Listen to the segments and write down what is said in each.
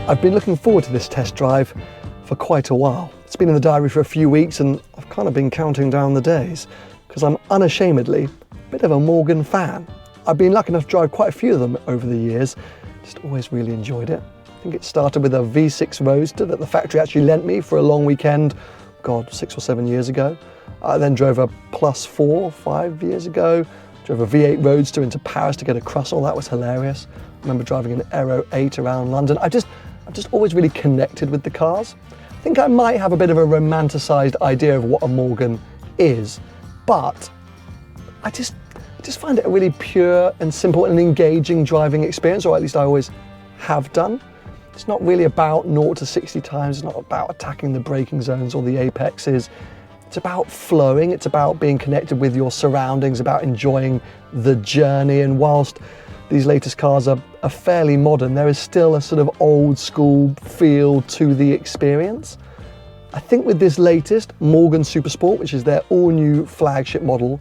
I've been looking forward to this test drive for quite a while. It's been in the diary for a few weeks and I've kind of been counting down the days because I'm unashamedly a bit of a Morgan fan. I've been lucky enough to drive quite a few of them over the years, just always really enjoyed it. I think it started with a V6 Roadster that the factory actually lent me for a long weekend, God, 6 or 7 years ago. I then drove a Plus 4 5 years ago, drove a V8 Roadster into Paris to get a croissant. That was hilarious. I remember driving an Aero 8 around London. I've just always really connected with the cars. I think I might have a bit of a romanticised idea of what a Morgan is, but I just find it a really pure and simple and engaging driving experience, or at least I always have done. It's not really about 0 to 60 times, it's not about attacking the braking zones or the apexes. It's about flowing, it's about being connected with your surroundings, about enjoying the journey. And whilst these latest cars are fairly modern, there is still a sort of old school feel to the experience. I think with this latest Morgan SuperSport, which is their all new flagship model,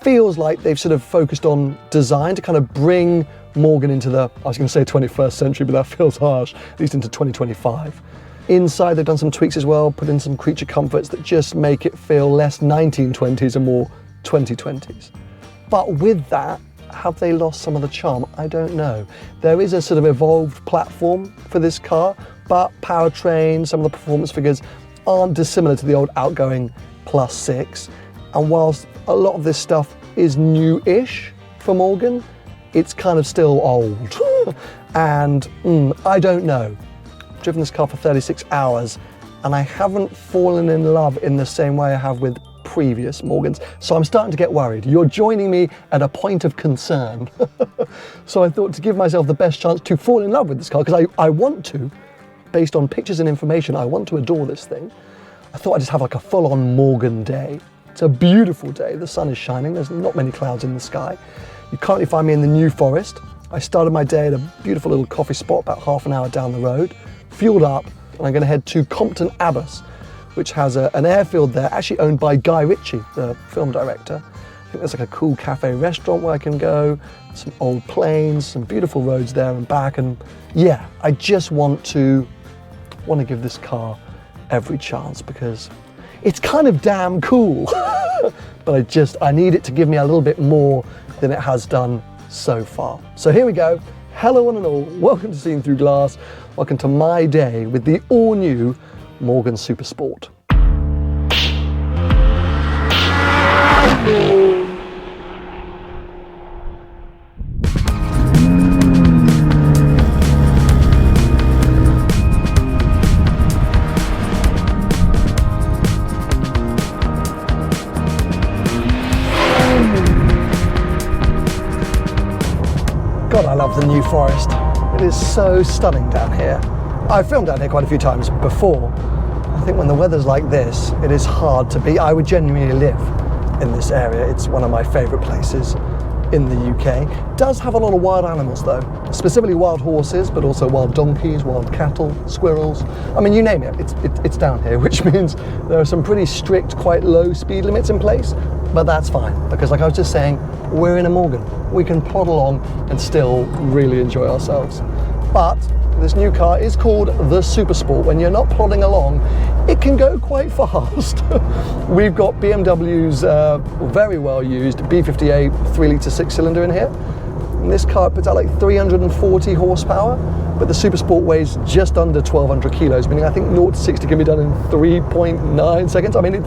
feels like they've sort of focused on design to kind of bring Morgan into the, I was going to say 21st century, but that feels harsh, at least into 2025. Inside they've done some tweaks as well, put in some creature comforts that just make it feel less 1920s and more 2020s. But with that, have they lost some of the charm? I don't know. There is a sort of evolved platform for this car, but powertrain, some of the performance figures aren't dissimilar to the old outgoing Plus 6. And whilst a lot of this stuff is new-ish for Morgan, it's kind of still old. And I don't know. I've driven this car for 36 hours and I haven't fallen in love in the same way I have with previous Morgans. So I'm starting to get worried. You're joining me at a point of concern. So I thought to give myself the best chance to fall in love with this car, because I want to, based on pictures and information, I want to adore this thing. I thought I'd just have like a full-on Morgan day. It's a beautiful day. The sun is shining. There's not many clouds in the sky. You currently find me in the New Forest. I started my day at a beautiful little coffee spot about half an hour down the road, fueled up, and I'm going to head to Compton Abbas, which has an airfield there, actually owned by Guy Ritchie, the film director. I think there's like a cool cafe restaurant where I can go, some old planes, some beautiful roads there and back, and yeah, I just want to give this car every chance because it's kind of damn cool. But I need it to give me a little bit more than it has done so far. So here we go. Hello one and all, welcome to Seeing Through Glass. Welcome to my day with the all-new Morgan SuperSport. God, I love the New Forest. It is so stunning down here. I've filmed down here quite a few times before. I think when the weather's like this, it is hard to beat. I would genuinely live in this area. It's one of my favourite places in the UK. It does have a lot of wild animals though, specifically wild horses, but also wild donkeys, wild cattle, squirrels. I mean, you name it, it's down here, which means there are some pretty strict, quite low speed limits in place, but that's fine, because like I was just saying, we're in a Morgan. We can plod along and still really enjoy ourselves. But this new car is called the SuperSport. When you're not plodding along, it can go quite fast. We've got BMW's very well used B58 3-litre 6-cylinder in here. And this car puts out like 340 horsepower, but the SuperSport weighs just under 1,200 kilos, meaning I think 0 to 60 can be done in 3.9 seconds. I mean,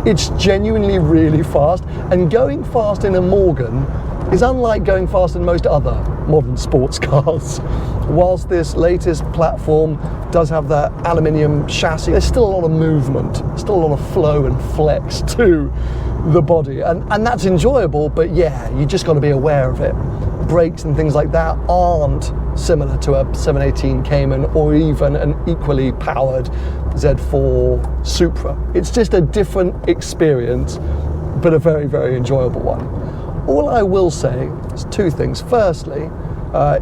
it's genuinely really fast, and going fast in a Morgan is unlike going fast in most other modern sports cars. Whilst this latest platform does have that aluminium chassis, there's still a lot of movement, still a lot of flow and flex to the body, and that's enjoyable, but yeah, you just got to be aware of it. Brakes and things like that aren't similar to a 718 Cayman or even an equally powered Z4 Supra. It's just a different experience, but a very, very enjoyable one. All I will say is two things. Firstly,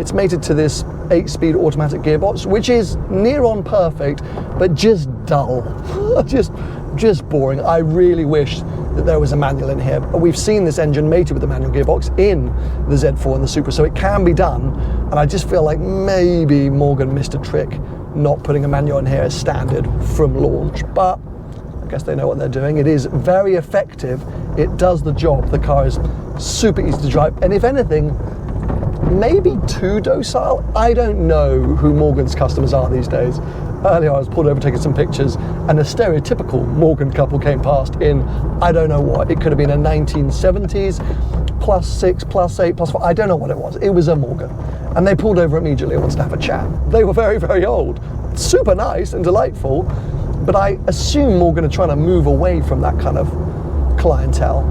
it's mated to this 8-speed automatic gearbox, which is near on perfect, but just dull, just boring. I really wish that there was a manual in here. But we've seen this engine mated with a manual gearbox in the Z4 and the Supra, so it can be done. And I just feel like maybe Morgan missed a trick not putting a manual in here as standard from launch. But I guess they know what they're doing. It is very effective. It does the job. The car is super easy to drive. And if anything, maybe too docile. I don't know who Morgan's customers are these days. Earlier I was pulled over taking some pictures and a stereotypical Morgan couple came past in, I don't know what, it could have been a 1970s, +6, +8, +4, I don't know what it was. It was a Morgan. And they pulled over immediately and wanted to have a chat. They were very, very old. Super nice and delightful, but I assume Morgan are trying to move away from that kind of clientele.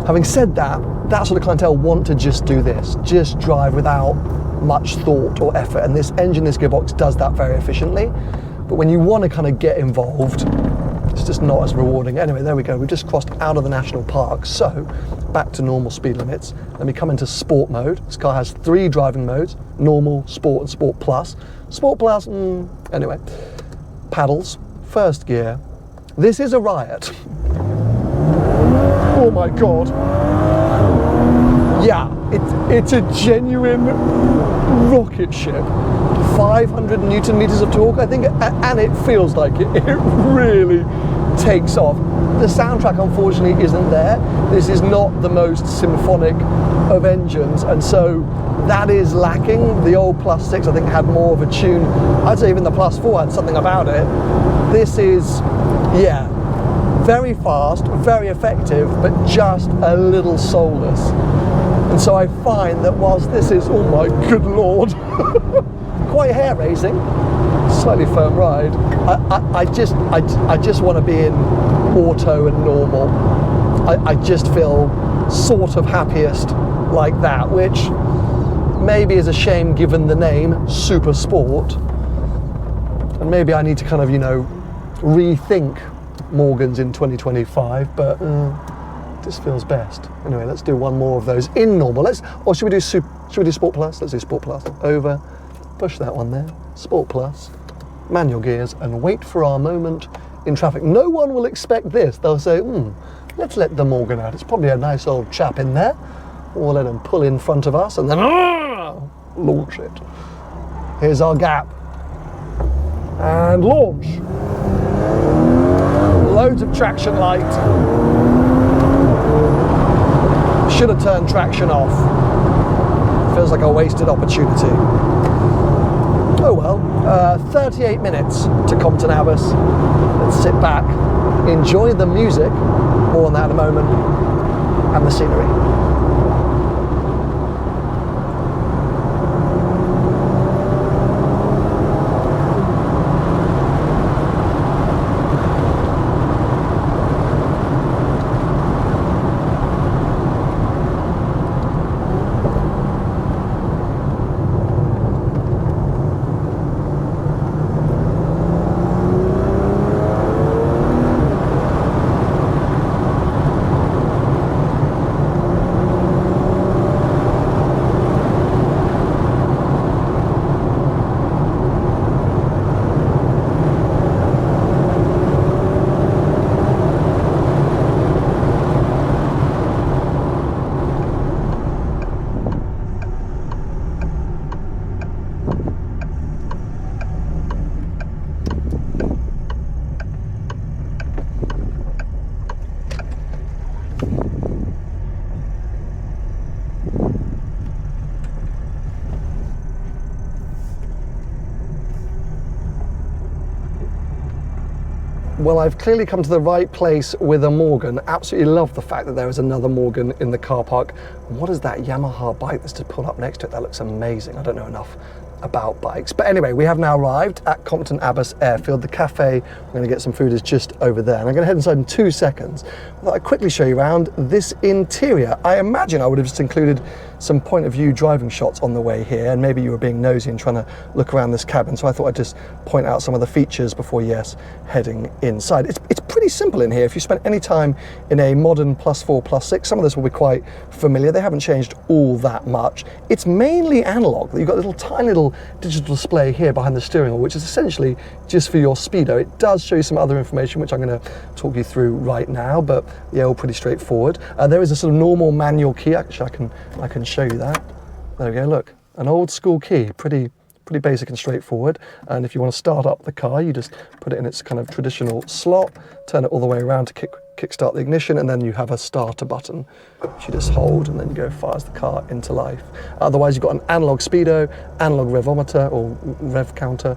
Having said that, that sort of clientele want to just do this, just drive without much thought or effort, and this engine, this gearbox does that very efficiently. But when you want to kind of get involved, it's just not as rewarding. Anyway, there we go, we've just crossed out of the national park, so back to normal speed limits. Let me come into sport mode. This car has 3 driving modes: normal, sport, and sport plus. Sport plus, anyway. Paddles, first gear. This is a riot. Oh my God. Yeah, it's a genuine rocket ship. 500 Newton meters of torque, I think, and it feels like it. It really takes off. The soundtrack, unfortunately, isn't there. This is not the most symphonic of engines, and so that is lacking. The old +6, I think, had more of a tune. I'd say even the +4 had something about it. This is, yeah, very fast, very effective, but just a little soulless. And so I find that whilst this is, oh my good Lord, quite hair-raising, slightly firm ride, I just want to be in auto and normal. I just feel sort of happiest like that, which maybe is a shame given the name SuperSport. And maybe I need to kind of, you know, rethink Morgans in 2025, but this feels best. Anyway, let's do one more of those in normal. Or should we do Sport Plus? Let's do Sport Plus. Over, push that one there. Sport Plus, manual gears, and wait for our moment in traffic. No one will expect this. They'll say, let's let the Morgan out. It's probably a nice old chap in there. We'll let him pull in front of us and then launch it. Here's our gap. And launch. Loads of traction light. Should have turned traction off. Feels like a wasted opportunity. Oh well, 38 minutes to Compton Abbas. Let's sit back, enjoy the music, more on that in a moment, and the scenery. Well, I've clearly come to the right place with a Morgan. Absolutely love the fact that there is another Morgan in the car park. What is that Yamaha bike that's just pulled up next to it? That looks amazing. I don't know enough about bikes. But anyway, we have now arrived at Compton Abbas Airfield. The cafe, we're going to get some food, is just over there. And I'm going to head inside in 2 seconds. I'll quickly show you around this interior. I imagine I would have just included some point of view driving shots on the way here, and maybe you were being nosy and trying to look around this cabin, so I thought I'd just point out some of the features before, yes, heading inside. It's pretty pretty simple in here. If you spent any time in a modern +4, +6, some of this will be quite familiar. They haven't changed all that much. It's mainly analog. You've got a little tiny little digital display here behind the steering wheel, which is essentially just for your speedo. It does show you some other information, which I'm going to talk you through right now, but yeah, all pretty straightforward. There is a sort of normal manual key. Actually, I can show you that. There we go, look, an old school key, pretty basic and straightforward. And if you want to start up the car, you just put it in its kind of traditional slot, turn it all the way around to kickstart the ignition, and then you have a starter button, which you just hold, and then you go fires the car into life. Otherwise, you've got an analog speedo, analog revometer or rev counter,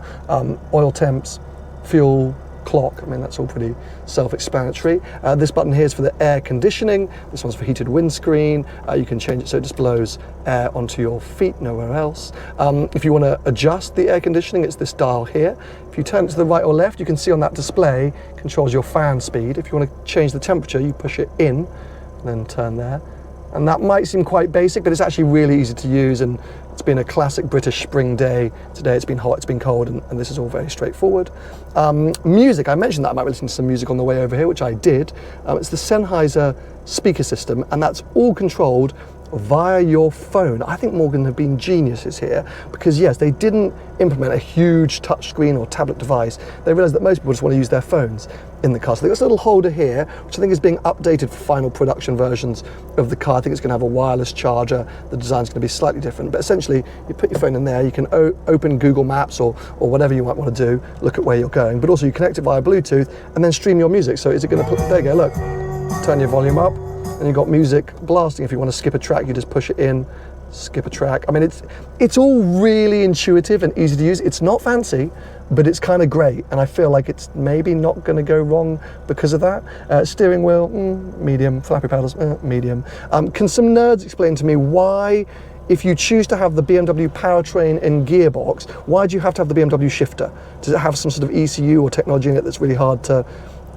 oil temps, fuel, clock. I mean, that's all pretty self-explanatory. This button here is for the air conditioning. This one's for heated windscreen. You can change it so it just blows air onto your feet, nowhere else. If you want to adjust the air conditioning, it's this dial here. If you turn it to the right or left, you can see on that display controls your fan speed. If you want to change the temperature, you push it in and then turn there. And that might seem quite basic, but it's actually really easy to use, and it's been a classic British spring day. Today it's been hot, it's been cold, and this is all very straightforward. Music, I mentioned that I might be listening to some music on the way over here, which I did. It's the Sennheiser speaker system, and that's all controlled via your phone. I think Morgan have been geniuses here, because yes, they didn't implement a huge touchscreen or tablet device. They realized that most people just want to use their phones in the car. So they've got this little holder here, which I think is being updated for final production versions of the car. I think it's going to have a wireless charger. The design's going to be slightly different, but essentially you put your phone in there, you can open Google Maps or whatever you might want to do, look at where you're going, but also you connect it via Bluetooth and then stream your music. So is it going to put, there you go, look, turn your volume up, and you've got music blasting. If you want to skip a track, you just push it in, skip a track. I mean, it's all really intuitive and easy to use. It's not fancy, but it's kind of great, and I feel like it's maybe not going to go wrong because of that. Steering wheel, medium. Flappy paddles, medium. Can some nerds explain to me why, if you choose to have the BMW powertrain and gearbox, why do you have to have the BMW shifter? Does it have some sort of ECU or technology in it that's really hard to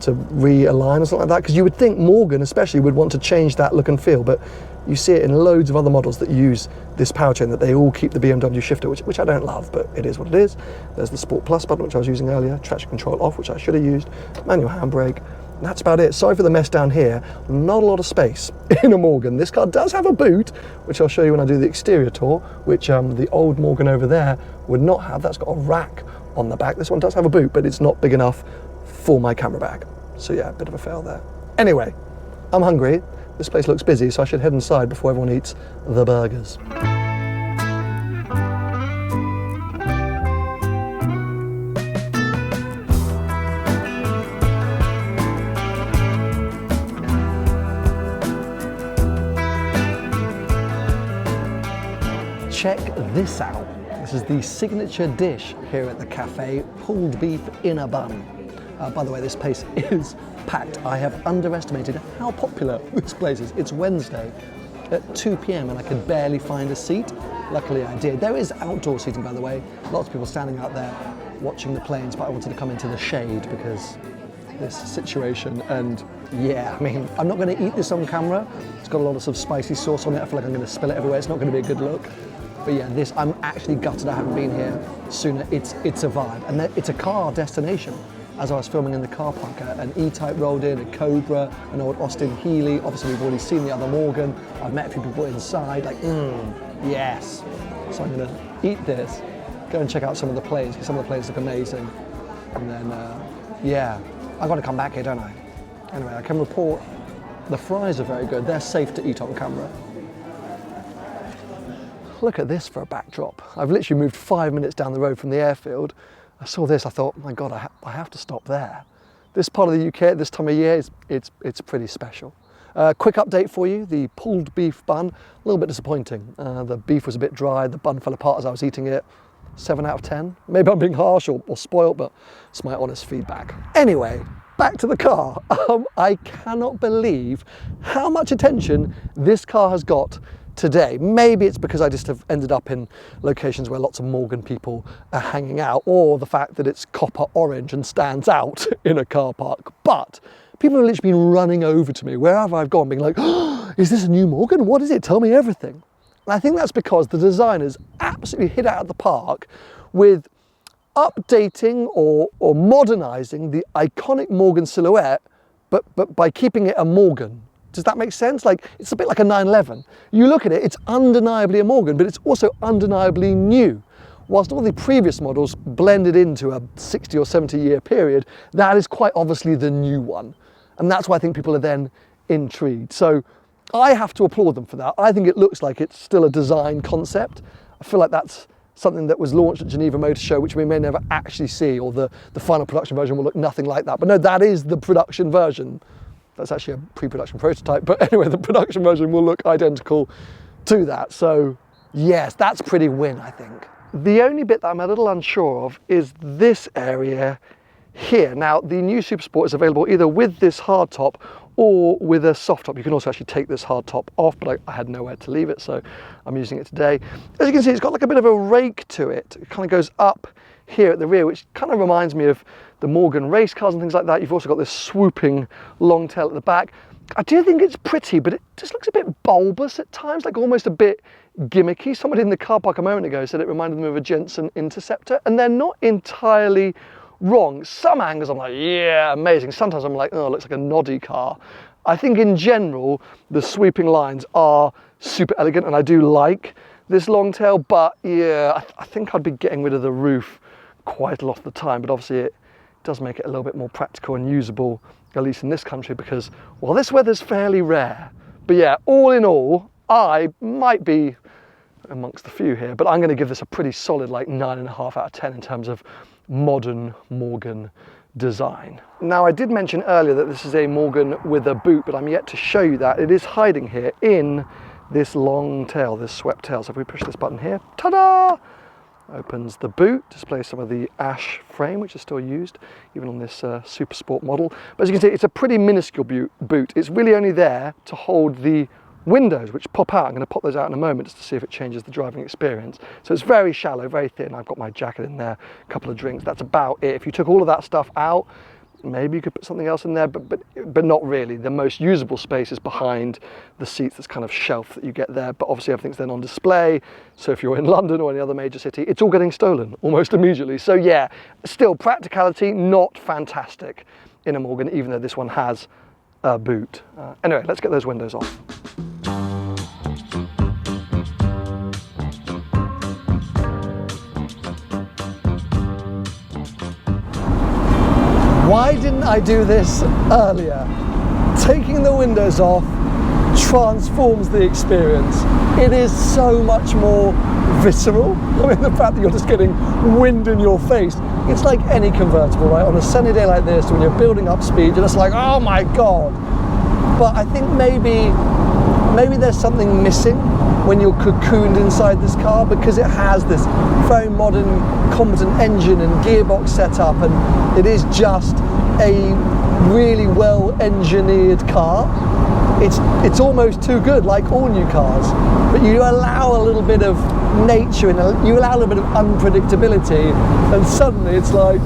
realign or something like that? Because you would think Morgan especially would want to change that look and feel, but you see it in loads of other models that use this powertrain, that they all keep the BMW shifter, which I don't love, but it is what it is. There's the Sport Plus button, which I was using earlier, traction control off, which I should have used, manual handbrake, and that's about it. Sorry for the mess down here, not a lot of space in a Morgan. This car does have a boot, which I'll show you when I do the exterior tour, which the old Morgan over there would not have. That's got a rack on the back. This one does have a boot, but it's not big enough for my camera bag. So yeah, a bit of a fail there. Anyway, I'm hungry. This place looks busy, so I should head inside before everyone eats the burgers. Check this out. This is the signature dish here at the cafe, pulled beef in a bun. By the way, this place is packed. I have underestimated how popular this place is. It's Wednesday at 2 p.m. and I could barely find a seat. Luckily I did. There is outdoor seating, by the way. Lots of people standing out there watching the planes, but I wanted to come into the shade because this situation. And yeah, I mean, I'm not going to eat this on camera. It's got a lot of sort of spicy sauce on it. I feel like I'm going to spill it everywhere. It's not going to be a good look. But yeah, this, I'm actually gutted I haven't been here sooner. It's a vibe, and it's a car destination. As I was filming in the car park, an E-Type rolled in, a Cobra, an old Austin Healey. Obviously, we've already seen the other Morgan. I've met a few people inside, like, yes. So I'm gonna eat this, go and check out some of the planes, because some of the planes look amazing. And then, yeah, I've got to come back here, don't I? Anyway, I can report the fries are very good. They're safe to eat on camera. Look at this for a backdrop. I've literally moved 5 minutes down the road from the airfield. I saw this, I thought, my God, I have to stop there. This part of the UK at this time of year, it's pretty special. Quick update for you, the pulled beef bun, a little bit disappointing. The beef was a bit dry, the bun fell apart as I was eating it. 7 out of 10. Maybe I'm being harsh or spoiled, but it's my honest feedback. Anyway, back to the car. I cannot believe how much attention this car has got today. Maybe it's because I just have ended up in locations where lots of Morgan people are hanging out, or the fact that it's copper orange and stands out in a car park. But people have literally been running over to me wherever I've gone, being like, oh, is this a new Morgan? What is it? Tell me everything. And I think that's because the designers absolutely hit it out of the park with updating or modernising the iconic Morgan silhouette, but by keeping it a Morgan. Does that make sense? Like, it's a bit like a 911. You look at it, it's undeniably a Morgan, but it's also undeniably new. Whilst all the previous models blended into a 60 or 70 year period, that is quite obviously the new one. And that's why I think people are then intrigued. So I have to applaud them for that. I think it looks like it's still a design concept. I feel like that's something that was launched at Geneva Motor Show, which we may never actually see, or the final production version will look nothing like that. But no, that is the production version. That's actually a pre-production prototype, but anyway, the production version will look identical to that. So yes, that's pretty win, I think. The only bit that I'm a little unsure of is this area here. Now, the new SuperSport is available either with this hardtop or with a soft top. You can also actually take this hardtop off, but I had nowhere to leave it, so I'm using it today. As you can see, it's got like a bit of a rake to it. It kind of goes up here at the rear, which kind of reminds me of the Morgan race cars and things like that. You've also got this swooping long tail at the back. I do think it's pretty, but it just looks a bit bulbous at times, like almost a bit gimmicky. Somebody in the car park a moment ago said it reminded them of a Jensen Interceptor, and they're not entirely wrong. Some angles I'm like, yeah, amazing. Sometimes I'm like, oh, it looks like a noddy car. I think in general, the sweeping lines are super elegant, and I do like this long tail, but yeah, I think I'd be getting rid of the roof quite a lot of the time, but obviously it does make it a little bit more practical and usable, at least in this country, because, well, this weather's fairly rare. But yeah, all in all, I might be amongst the few here, but I'm going to give this a pretty solid like 9.5 out of 10 in terms of modern Morgan design. Now, I did mention earlier that this is a Morgan with a boot, but I'm yet to show you that. It is hiding here in this long tail, this swept tail. So if we push this button here, ta-da! Opens the boot, displays some of the ash frame, which is still used even on this SuperSport model. But as you can see, it's a pretty minuscule boot. It's really only there to hold the windows, which pop out. I'm going to pop those out in a moment just to see if it changes the driving experience. So it's very shallow, very thin. I've got my jacket in there, a couple of drinks. That's about it. If you took all of that stuff out, maybe you could put something else in there, but not really. The most usable space is behind the seats, this kind of shelf that you get there, but obviously everything's then on display. So if you're in London or any other major city, it's all getting stolen almost immediately. So yeah, still practicality, not fantastic in a Morgan, even though this one has a boot. Anyway, let's get those windows off. Why didn't I do this earlier? Taking the windows off transforms the experience. It is so much more visceral. I mean, the fact that you're just getting wind in your face. It's like any convertible, right? On a sunny day like this, when you're building up speed, you're just like, oh my God. But I think maybe there's something missing when you're cocooned inside this car, because it has this very modern, competent engine and gearbox setup, and it is just a really well engineered car. It's almost too good, like all new cars, but you allow a little bit of nature and you allow a little bit of unpredictability, and suddenly it's like,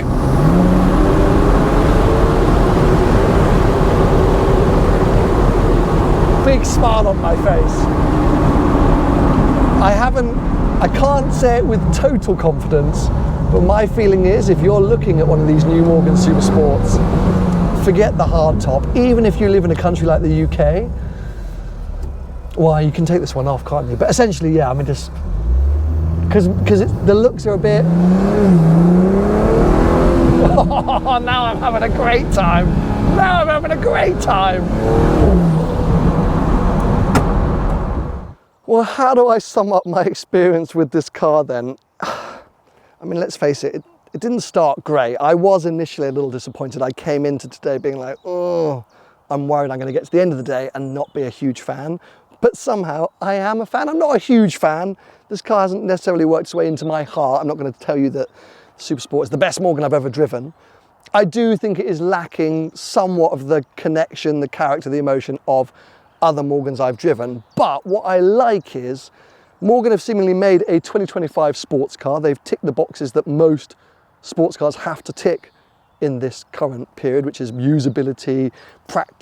big smile on my face. I can't say it with total confidence, but my feeling is if you're looking at one of these new Morgan SuperSports, forget the hardtop. Even if you live in a country like the UK, well, you can take this one off, can't you? But essentially, yeah, I mean, just because the looks are a bit. Oh, now I'm having a great time. Now I'm having a great time. Well, how do I sum up my experience with this car then? I mean, let's face it, it didn't start great. I was initially a little disappointed. I came into today being like, oh, I'm worried I'm going to get to the end of the day and not be a huge fan. But somehow I am a fan. I'm not a huge fan. This car hasn't necessarily worked its way into my heart. I'm not going to tell you that SuperSport is the best Morgan I've ever driven. I do think it is lacking somewhat of the connection, the character, the emotion of other Morgans I've driven. But what I like is Morgan have seemingly made a 2025 sports car. They've ticked the boxes that most sports cars have to tick in this current period, which is usability,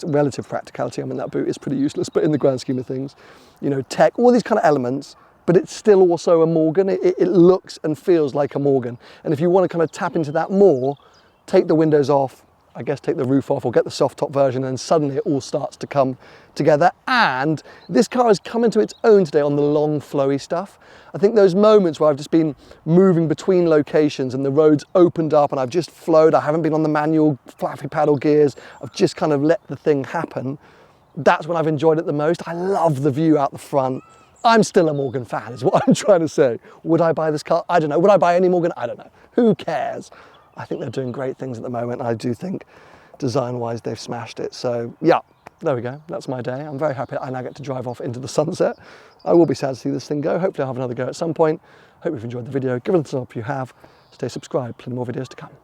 relative practicality. I mean, that boot is pretty useless, but in the grand scheme of things, you know, tech, all these kind of elements, but it's still also a Morgan. It looks and feels like a Morgan. And if you want to kind of tap into that more, take the windows off, I guess, take the roof off or get the soft top version, and suddenly it all starts to come together. And this car has come into its own today on the long flowy stuff. I think those moments where I've just been moving between locations and the roads opened up and I've just flowed, I haven't been on the manual flappy paddle gears, I've just kind of let the thing happen. That's when I've enjoyed it the most. I love the view out the front. I'm still a Morgan fan is what I'm trying to say. Would I buy this car? I don't know. Would I buy any Morgan? I don't know. Who cares? I think they're doing great things at the moment. I do think design-wise they've smashed it. So yeah, there we go. That's my day. I'm very happy I now get to drive off into the sunset. I will be sad to see this thing go. Hopefully I'll have another go at some point. Hope you've enjoyed the video. Give it a thumbs up if you have. Stay subscribed. Plenty more videos to come.